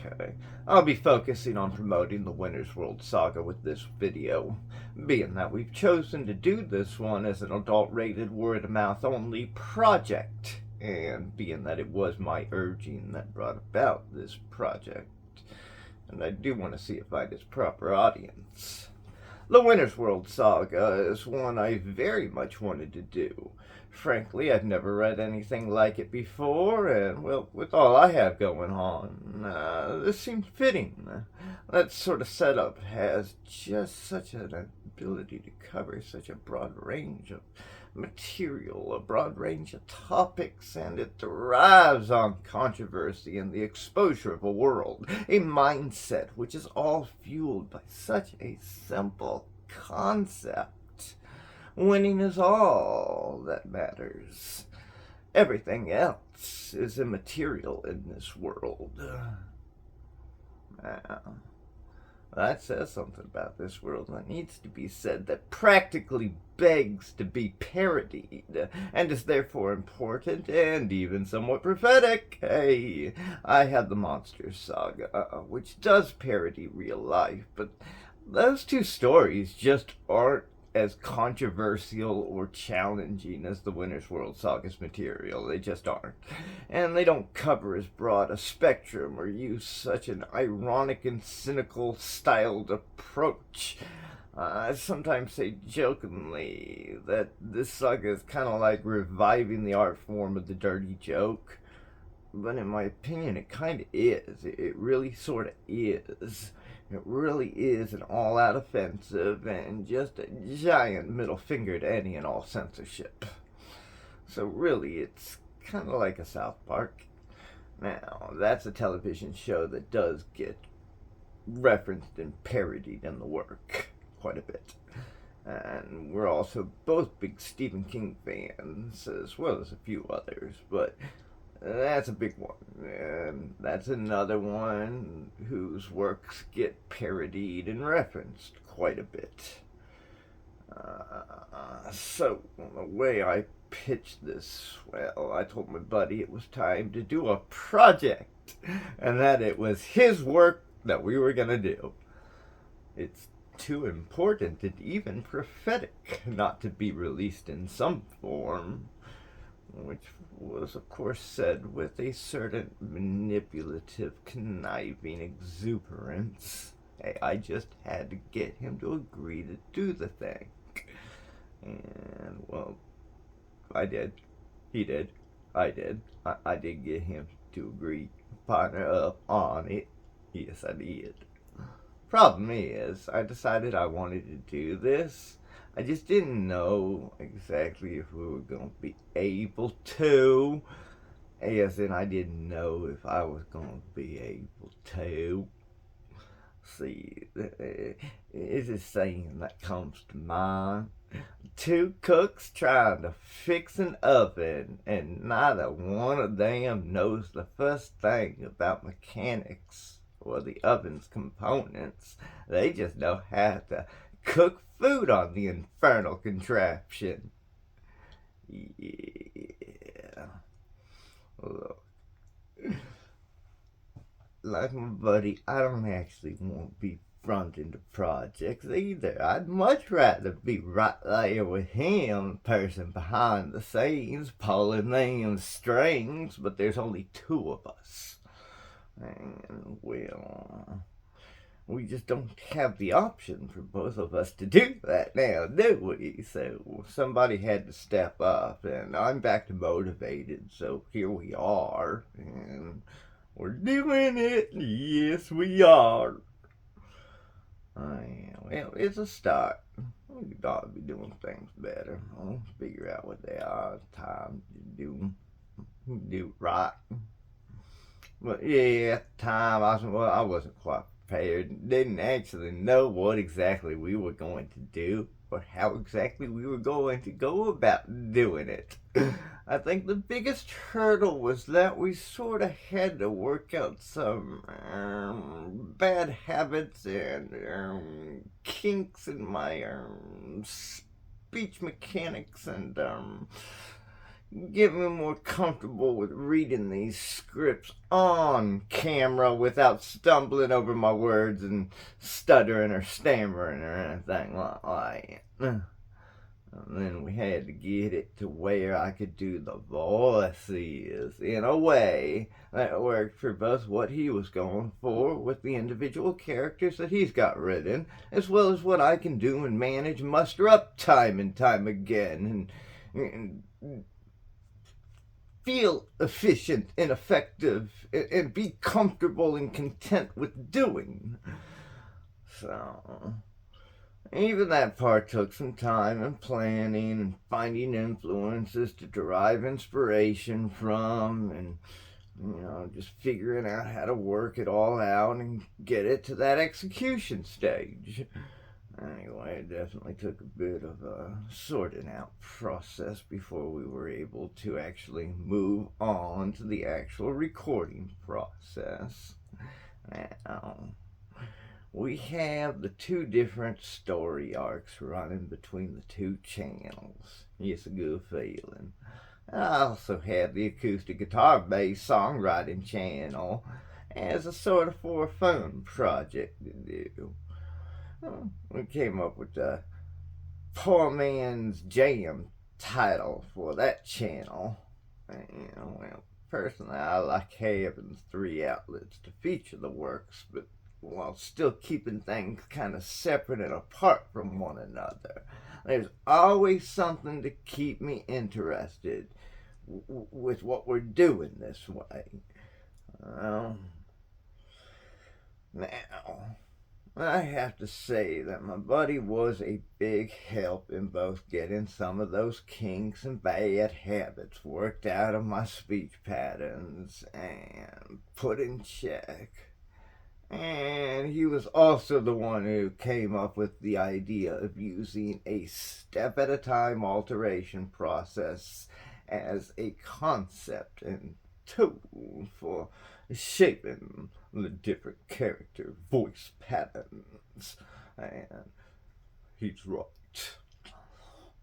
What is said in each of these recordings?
Okay, I'll be focusing on promoting the Winner's World Saga with this video, being that we've chosen to do this one as an adult-rated word-of-mouth only project, and being that it was my urging that brought about this project, and I do want to see it find its proper audience. The Winner's World Saga is one I very much wanted to do. Frankly, I've never read anything like it before, and, well, with all I have going on, this seemed fitting. That sort of setup has just such an ability to cover such a broad range of material, a broad range of topics, and it thrives on controversy and the exposure of a world, a mindset which is all fueled by such a simple concept. Winning is all that matters. Everything else is immaterial in this world. Now, that says something about this world that needs to be said, that practically begs to be parodied, and is therefore important and even somewhat prophetic. Hey, I had the Monster Saga, which does parody real life, but those two stories just aren't as controversial or challenging as the Winner's World Saga's material. They just aren't. And they don't cover as broad a spectrum or use such an ironic and cynical styled approach. I sometimes say jokingly that this saga is kind of like reviving the art form of the dirty joke. But in my opinion, it kind of is. It really sort of is. It really is an all-out offensive and just a giant middle finger to any and all censorship. So really, it's kind of like a South Park. Now, that's a television show that does get referenced and parodied in the work quite a bit. And we're also both big Stephen King fans, as well as a few others, but that's a big one. And that's another one whose works get parodied and referenced quite a bit. So, the way I pitched this, well, I told my buddy it was time to do a project, and that it was his work that we were going to do. It's too important and even prophetic not to be released in some form, which was, of course, said with a certain manipulative, conniving exuberance. Hey, I just had to get him to agree to do the thing. And, well, I did. He did. I did. I did get him to agree, partner up on it. Yes, I did. Problem is, I decided I wanted to do this. I just didn't know exactly if we were going to be able to. As in, I didn't know if I was going to be able to. See, it's a saying that comes to mind. Two cooks trying to fix an oven, and neither one of them knows the first thing about mechanics or the oven's components. They just know how to cook food on the infernal contraption. Yeah. Look. Like my buddy, I don't actually want to be fronting the projects either. I'd much rather be right there with him, the person behind the scenes, pulling them strings, but there's only two of us. And, well, we just don't have the option for both of us to do that now, do we? So somebody had to step up, and I'm back to motivated, so here we are, and we're doing it. Yes, we are. Well, it's a start. We ought to be doing things better. I'll figure out what they are. Time to do right. But yeah, at the time I wasn't quite prepared. Didn't actually know what exactly we were going to do or how exactly we were going to go about doing it. I think the biggest hurdle was that we sort of had to work out some bad habits and kinks in my speech mechanics and get me more comfortable with reading these scripts on camera without stumbling over my words and stuttering or stammering or anything like that. And then we had to get it to where I could do the voices in a way that worked for both what he was going for with the individual characters that he's got written, as well as what I can do and manage muster up time and time again and feel efficient and effective and be comfortable and content with doing. So even that part took some time and planning and finding influences to derive inspiration from and just figuring out how to work it all out and get it to that execution stage. Anyway, it definitely took a bit of a sorting out process before we were able to actually move on to the actual recording process. Now, we have the two different story arcs running between the two channels. It's a good feeling. I also have the acoustic guitar based songwriting channel as a sort of for fun project to do. We came up with the Poor Man's Jam title for that channel. Personally, I like having three outlets to feature the works, but while still keeping things kind of separate and apart from one another. There's always something to keep me interested with what we're doing this way. Now, I have to say that my buddy was a big help in both getting some of those kinks and bad habits worked out of my speech patterns and put in check. And he was also the one who came up with the idea of using a step at a time alteration process as a concept and tool for shaping the different character voice patterns. And he's right.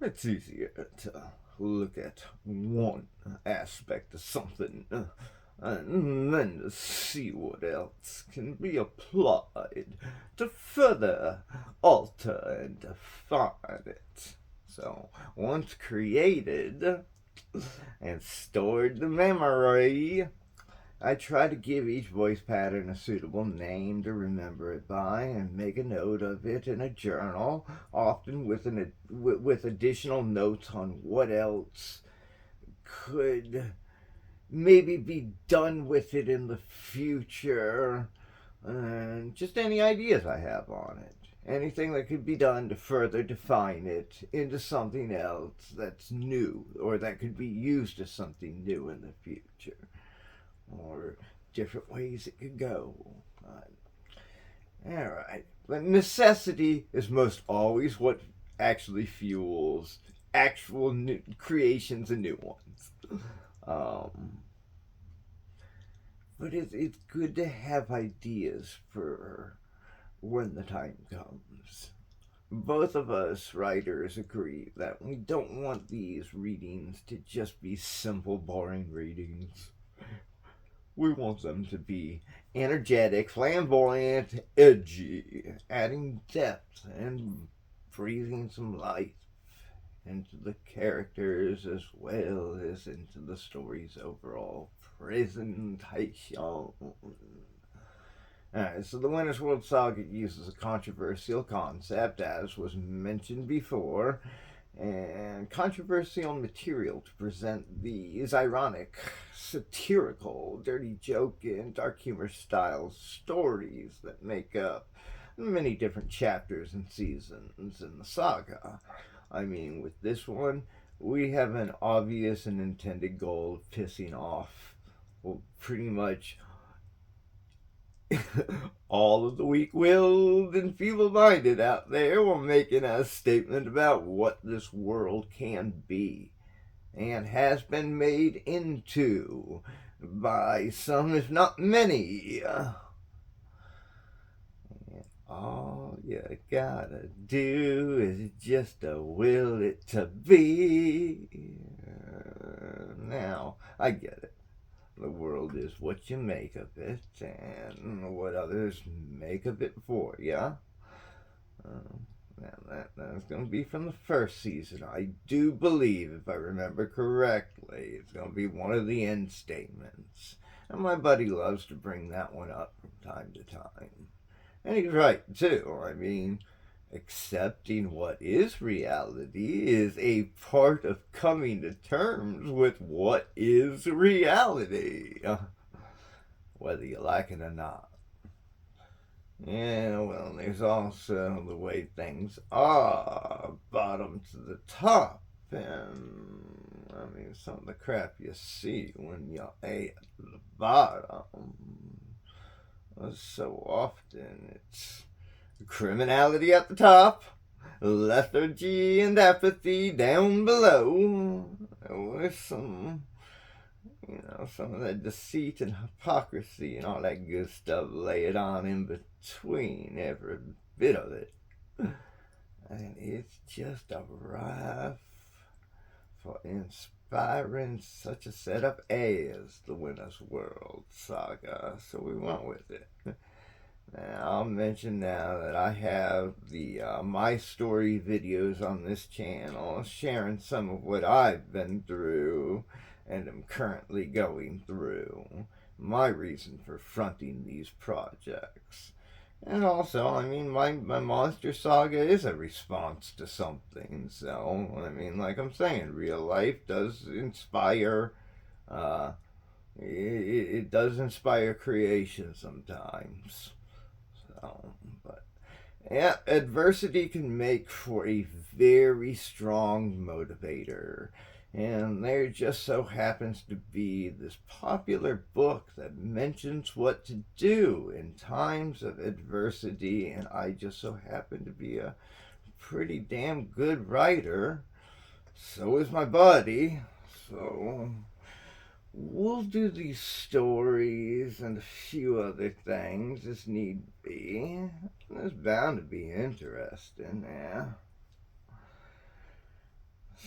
It's easier to look at one aspect of something and then to see what else can be applied to further alter and define it. So, once created and stored the memory, I try to give each voice pattern a suitable name to remember it by and make a note of it in a journal, often with additional notes on what else could maybe be done with it in the future, and just any ideas I have on it. Anything that could be done to further define it into something else that's new, or that could be used as something new in the future, or different ways it could go. Alright, but necessity is most always what actually fuels actual new creations and new ones. But it's good to have ideas for when the time comes. Both of us writers agree that we don't want these readings to just be simple, boring readings. We want them to be energetic, flamboyant, edgy, adding depth and breathing some life into the characters as well as into the story's overall presentation. Alright, so the Winter's World Saga uses a controversial concept, as was mentioned before, and controversial material to present these ironic, satirical, dirty joke, and dark humor style stories that make up many different chapters and seasons in the saga. I mean, with this one, we have an obvious and intended goal of pissing off, well, pretty much all of the weak-willed and feeble-minded out there while making a statement about what this world can be and has been made into by some, if not many. All you gotta do is just will it to be. Now, I get it. The world is what you make of it, and what others make of it for you. That's going to be from the first season. I do believe, if I remember correctly, it's going to be one of the end statements. And my buddy loves to bring that one up from time to time. And he's right, too. I mean, accepting what is reality is a part of coming to terms with what is reality, whether you like it or not. Yeah, well, there's also the way things are, bottom to the top. And, I mean, some of the crap you see when you're at the bottom. So often it's criminality at the top, lethargy and apathy down below, with some of that deceit and hypocrisy and all that good stuff laid on in between every bit of it. And it's just a rife for inspiring such a setup as the Winner's World Saga. So we went with it. Now, I'll mention now that I have the MyStory videos on this channel sharing some of what I've been through and am currently going through, my reason for fronting these projects. And also, I mean, my Monster Saga is a response to something, so, I mean, like I'm saying, real life does inspire, it does inspire creation sometimes. So, but, yeah, adversity can make for a very strong motivator. And there just so happens to be this popular book that mentions what to do in times of adversity, and I just so happen to be a pretty damn good writer. So is my buddy. So we'll do these stories and a few other things as need be. It's bound to be interesting, yeah.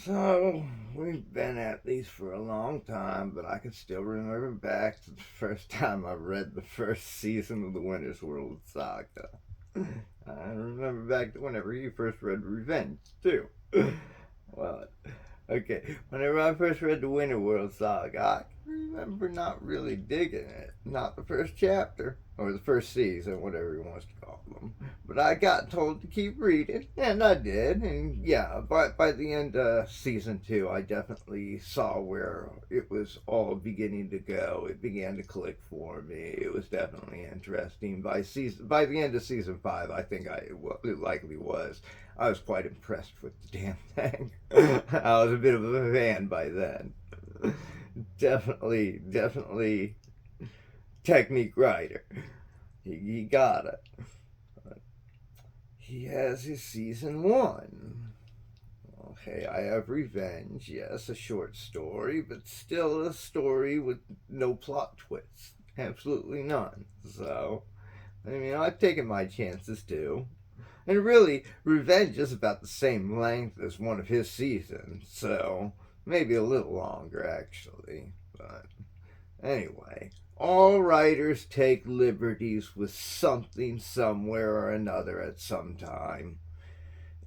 So, we've been at these for a long time, but I can still remember back to the first time I read the first season of the Winner's World Saga. I remember back to whenever you first read Revenge, too. Well, okay, whenever I first read the Winter World Saga, I can remember not really digging it. Not the first chapter, or the first season, whatever he wants to call them. But I got told to keep reading, and I did. And yeah, by the end of season 2, I definitely saw where it was all beginning to go. It began to click for me. It was definitely interesting. By the end of season 5, I think it likely was. I was quite impressed with the damn thing. I was a bit of a fan by then. Definitely technique writer. He got it. He has his season 1. Okay, I have Revenge. Yes, a short story, but still a story with no plot twists. Absolutely none. So, I mean, I've taken my chances too. And really, Revenge is about the same length as one of his seasons, so maybe a little longer, actually. But anyway, all writers take liberties with something somewhere or another at some time.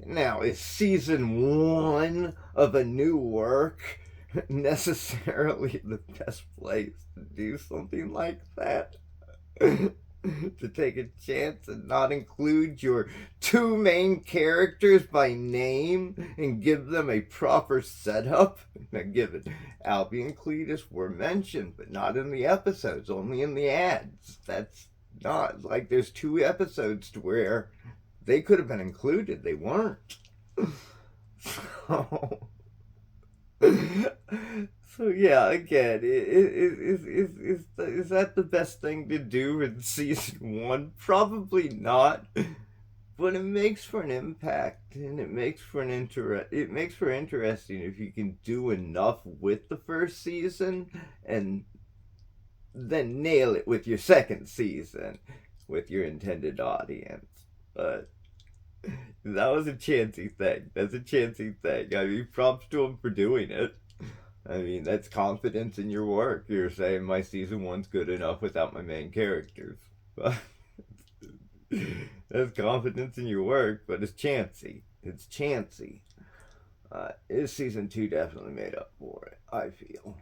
Now, is season 1 of a new work necessarily the best place to do something like that? To take a chance and not include your 2 main characters by name and give them a proper setup? Now, given Albie and Cletus were mentioned, but not in the episodes, only in the ads. That's not like there's 2 episodes to where they could have been included. They weren't. So yeah, again, is that the best thing to do in season 1? Probably not, but it makes for an impact, and it makes for interesting if you can do enough with the first season, and then nail it with your second season, with your intended audience. But that was a chancy thing. That's a chancy thing. I mean, props to him for doing it. I mean, that's confidence in your work. You're saying my season one's good enough without my main characters. But that's confidence in your work, but it's chancy. It's chancy. His season two definitely made up for it, I feel.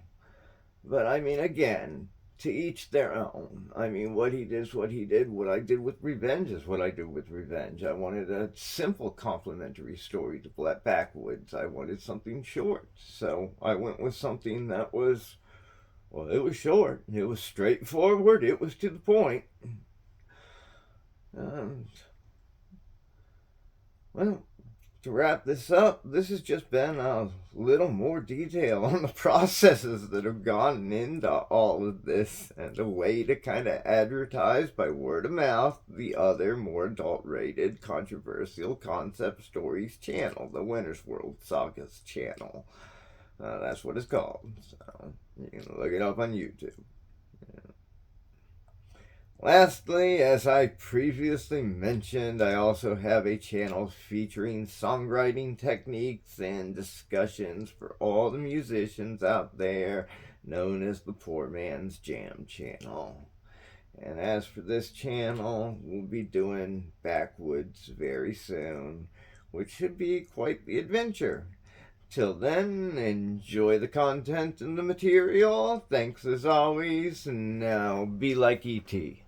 But I mean, again, to each their own. I mean, what he did is what he did. What I did with Revenge is what I did with Revenge. I wanted a simple complimentary story to Backwoods. I wanted something short. So I went with something that was, well, it was short. It was straightforward. It was to the point. Um, well, to wrap this up, this has just been a little more detail on the processes that have gone into all of this and a way to kind of advertise by word of mouth the other more adult rated controversial concept stories channel, the Winter's World Saga's channel. That's what it's called. So you can look it up on YouTube. Lastly, as I previously mentioned, I also have a channel featuring songwriting techniques and discussions for all the musicians out there, known as the Poor Man's Jam channel. And as for this channel, we'll be doing Backwoods very soon, which should be quite the adventure. Till then, enjoy the content and the material. Thanks as always, and now be like E.T.